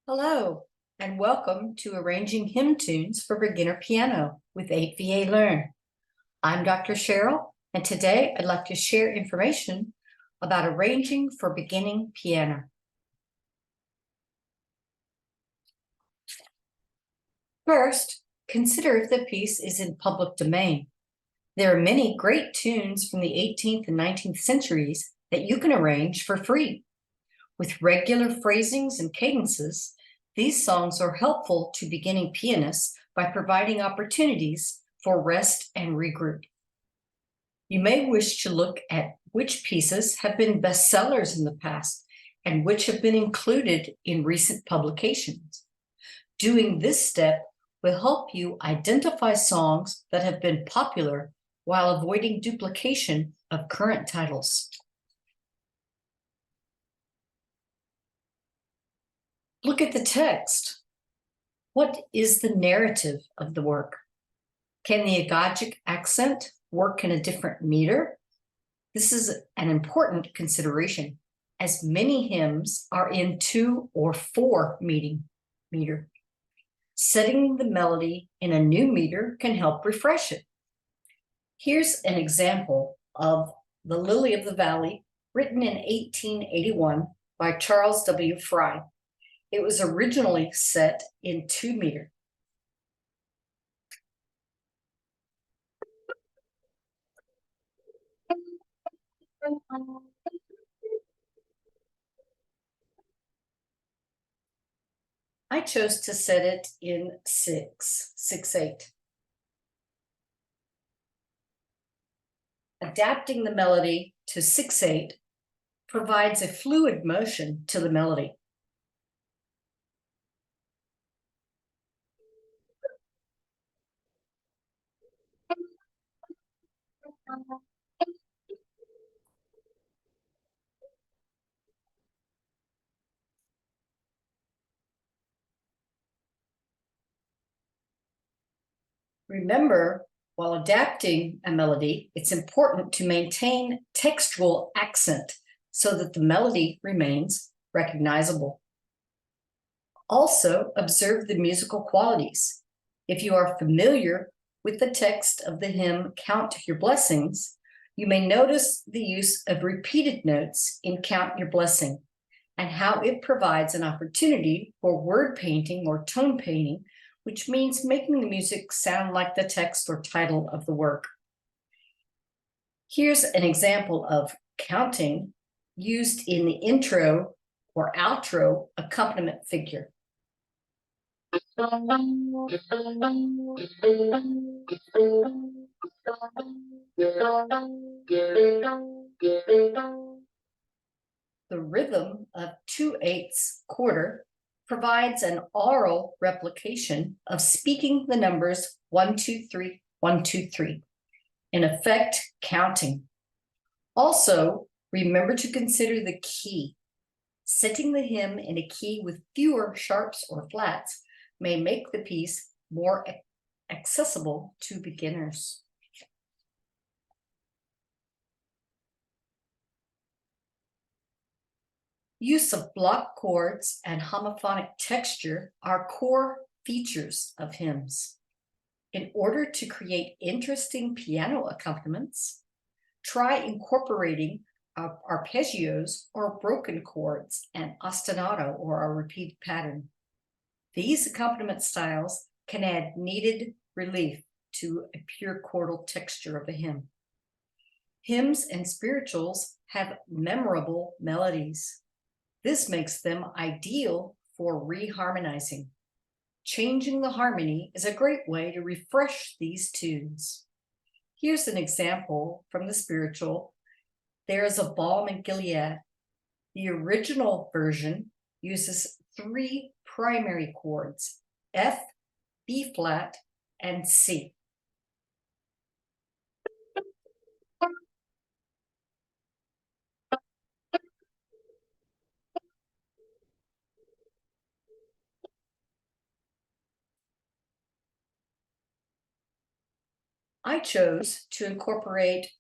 Hello, and welcome to Arranging Hymn Tunes for Beginner Piano with 8VA Learn. I'm Dr. Cheryl, and today I'd like to share information about arranging for beginning piano. First, consider if the piece is in public domain. There are many great tunes from the 18th and 19th centuries that you can arrange for free. With regular phrasings and cadences, these songs are helpful to beginning pianists by providing opportunities for rest and regroup. You may wish to look at which pieces have been bestsellers in the past and which have been included in recent publications. Doing this step will help you identify songs that have been popular while avoiding duplication of current titles. Look at the text. What is the narrative of the work? Can the agogic accent work in a different meter? This is an important consideration, as many hymns are in 2 or 4 meter. Setting the melody in a new meter can help refresh it. Here's an example of The Lily of the Valley, written in 1881 by Charles W. Fry. It was originally set in 2 meter. I chose to set it in 6/8. Adapting the melody to 6/8 provides a fluid motion to the melody. Remember, while adapting a melody, it's important to maintain textual accent so that the melody remains recognizable. Also, observe the musical qualities. If you are familiar with the text of the hymn Count Your Blessings, you may notice the use of repeated notes in Count Your Blessing and how it provides an opportunity for word painting or tone painting, which means making the music sound like the text or title of the work. Here's an example of counting used in the intro or outro accompaniment figure. The rhythm of 2/8 quarter provides an aural replication of speaking the numbers 1, 2, 3, 1, 2, 3, in effect, counting. Also, remember to consider the key. Setting the hymn in a key with fewer sharps or flats may make the piece more accessible to beginners. Use of block chords and homophonic texture are core features of hymns. In order to create interesting piano accompaniments, try incorporating arpeggios or broken chords and ostinato or a repeat pattern. These accompaniment styles can add needed relief to a pure chordal texture of a hymn. Hymns and spirituals have memorable melodies. This makes them ideal for reharmonizing. Changing the harmony is a great way to refresh these tunes. Here's an example from the spiritual, There is a Balm in Gilead. The original version uses 3 primary chords, F, B flat, and C. I chose to incorporate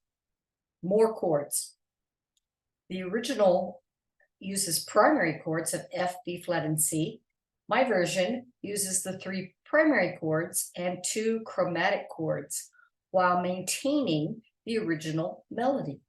more chords. The original uses primary chords of F, B flat, and C, My version uses the 3 primary chords and 2 chromatic chords while maintaining the original melody.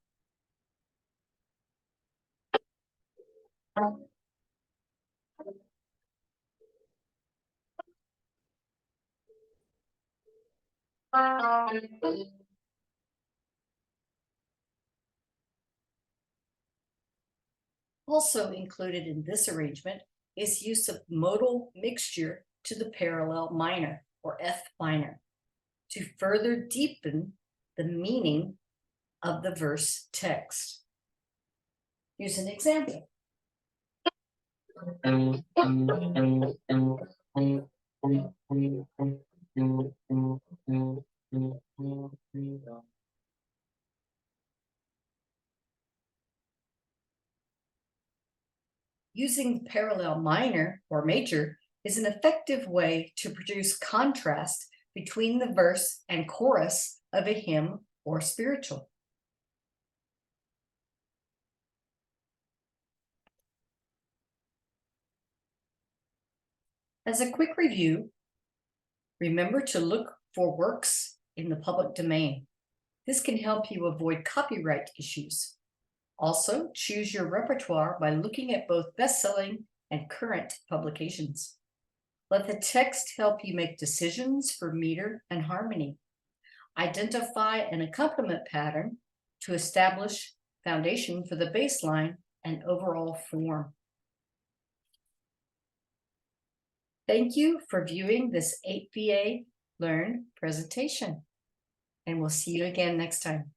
Also included in this arrangement is use of modal mixture to the parallel minor or F minor to further deepen the meaning of the verse text. Here's an example. Using the parallel minor or major is an effective way to produce contrast between the verse and chorus of a hymn or spiritual. As a quick review, remember to look for works in the public domain. This can help you avoid copyright issues. Also, choose your repertoire by looking at both best-selling and current publications. Let the text help you make decisions for meter and harmony. Identify an accompaniment pattern to establish foundation for the bass line and overall form. Thank you for viewing this 8VA Learn presentation, and we'll see you again next time.